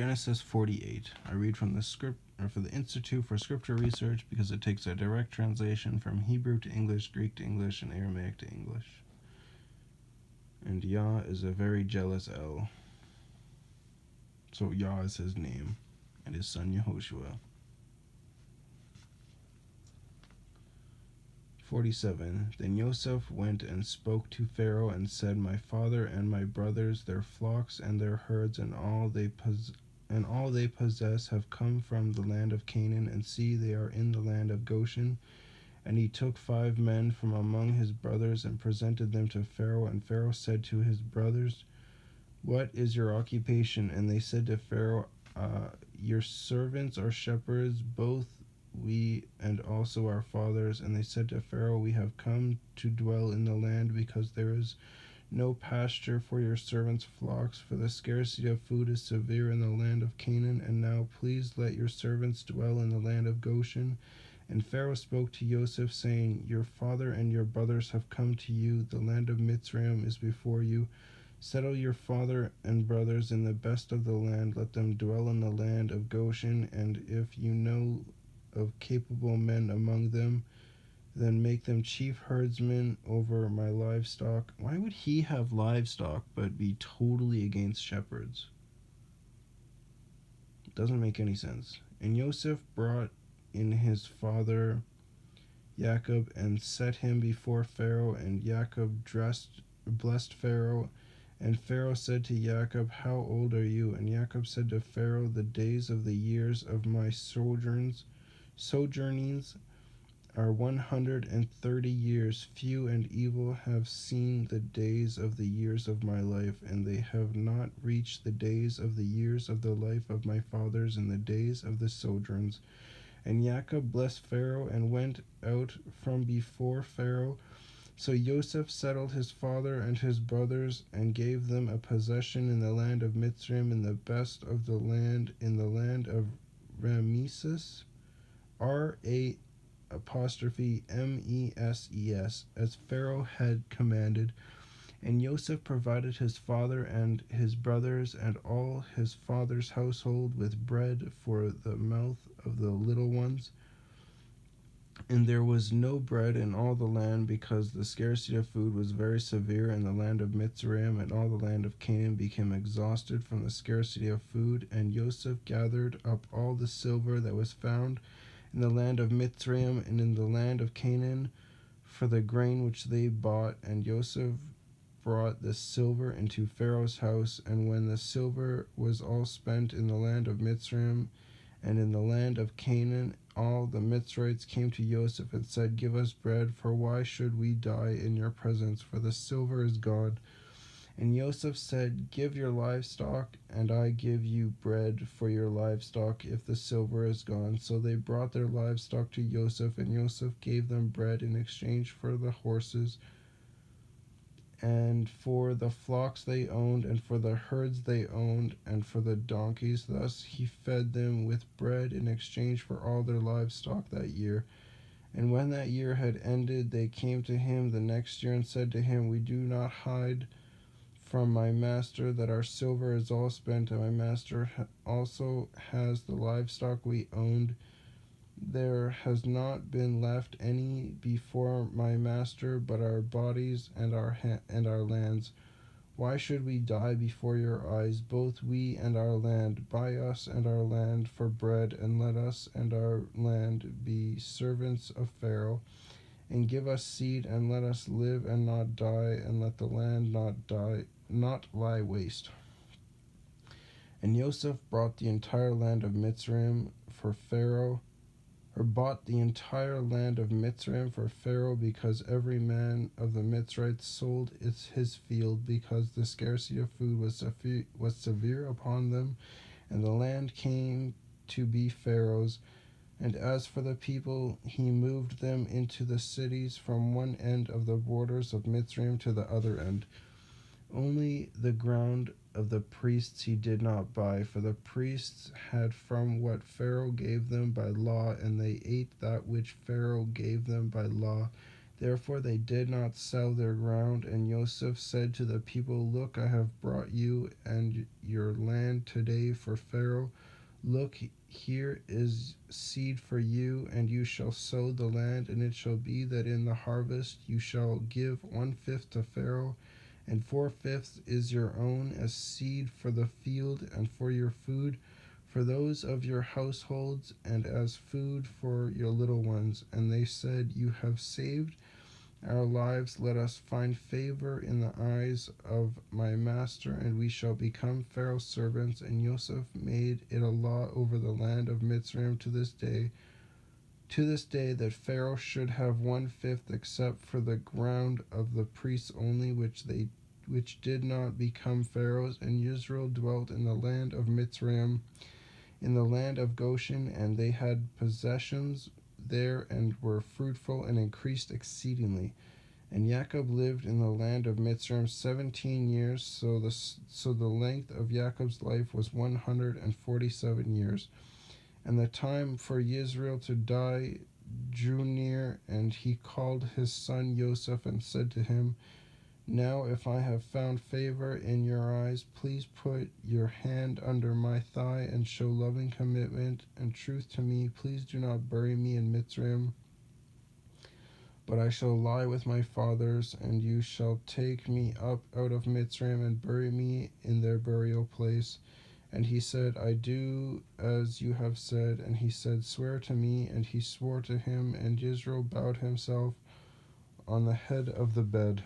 Genesis 48. I read from the for the Institute for Scripture Research because it takes a direct translation from Hebrew to English, Greek to English, and Aramaic to English. And Yah is a very jealous El. So Yah is his name, and his son Yehoshua. 47. Then Yosef went and spoke to Pharaoh and said, My father and my brothers, their flocks and their herds, and all they possess have come from the land of Canaan, and see, they are in the land of Goshen. And he took 5 men from among his brothers and presented them to Pharaoh. And Pharaoh said to his brothers, What is your occupation? And they said to Pharaoh, Your servants are shepherds, both we and also our fathers. And they said to Pharaoh, We have come to dwell in the land because there is no pasture for your servants' flocks, for the scarcity of food is severe in the land of Canaan. And now please let your servants dwell in the land of Goshen. And Pharaoh spoke to Joseph, saying, Your father and your brothers have come to you. The land of Mitzrayim is before you. Settle your father and brothers in the best of the land. Let them dwell in the land of Goshen. And if you know of capable men among them, then make them chief herdsmen over my livestock. Why would he have livestock but be totally against shepherds? It doesn't make any sense. And Joseph brought in his father Jacob and set him before Pharaoh, and Jacob blessed Pharaoh. And Pharaoh said to Jacob, How old are you? And Jacob said to Pharaoh, The days of the years of my sojournings are 130 years. Few and evil have seen the days of the years of my life, and they have not reached the days of the years of the life of my fathers in the days of the sojourns. And Jacob blessed Pharaoh and went out from before Pharaoh. So Joseph settled his father and his brothers and gave them a possession in the land of Mitzrayim, in the best of the land, in the land of Rameses, R'Ameses, as Pharaoh had commanded. And Joseph provided his father and his brothers and all his father's household with bread for the mouth of the little ones. And there was no bread in all the land, because the scarcity of food was very severe in the land of Mitzrayim, and all the land of Canaan became exhausted from the scarcity of food. And Joseph gathered up all the silver that was found in the land of Mitzrayim and in the land of Canaan for the grain which they bought. And Joseph brought the silver into Pharaoh's house. And when the silver was all spent in the land of Mitzrayim and in the land of Canaan, all the Mitzrites came to Joseph and said, Give us bread, for why should we die in your presence? For the silver is gone. And Joseph said, Give your livestock, and I give you bread for your livestock if the silver is gone. So they brought their livestock to Joseph, and Joseph gave them bread in exchange for the horses and for the flocks they owned, and for the herds they owned, and for the donkeys. Thus he fed them with bread in exchange for all their livestock that year. And when that year had ended, they came to him the next year and said to him, We do not hide from my master that our silver is all spent, and my master also has the livestock we owned. There has not been left any before my master but our bodies and our lands. Why should we die before your eyes, both we and our land? Buy us and our land for bread, and let us and our land be servants of Pharaoh. And give us seed, and let us live and not die, and let the land not lie waste. And Joseph bought the entire land of Mitzrayim for Pharaoh, because every man of the Mitzrites sold his field, because the scarcity of food was severe upon them, and the land came to be Pharaoh's. And as for the people, he moved them into the cities from one end of the borders of Mitzrayim to the other end. Only the ground of the priests he did not buy, for the priests had from what Pharaoh gave them by law, and they ate that which Pharaoh gave them by law. Therefore they did not sell their ground. And Joseph said to the people, Look, I have brought you and your land today for Pharaoh. Look, here is seed for you, and you shall sow the land. And it shall be that in the harvest you shall give 1/5 to Pharaoh, and 4/5 is your own as seed for the field and for your food, for those of your households, and as food for your little ones. And they said, You have saved our lives. Let us find favor in the eyes of my master, and we shall become Pharaoh's servants. And Joseph made it a law over the land of Mitzrayim to this day, that Pharaoh should have 1/5, except for the ground of the priests only, which did not become Pharaoh's. And Israel dwelt in the land of Mitzrayim, in the land of Goshen, and they had possessions there, and were fruitful and increased exceedingly. And Jacob lived in the land of Mitzrayim 17 years, so the length of Jacob's life was 147 years. And the time for Israel to die drew near, and he called his son Joseph and said to him, Now if I have found favor in your eyes, please put your hand under my thigh and show loving commitment and truth to me. Please do not bury me in Mitzrayim, but I shall lie with my fathers, and you shall take me up out of Mitzrayim and bury me in their burial place. And he said, I do as you have said. And he said, Swear to me. And he swore to him, and Israel bowed himself on the head of the bed.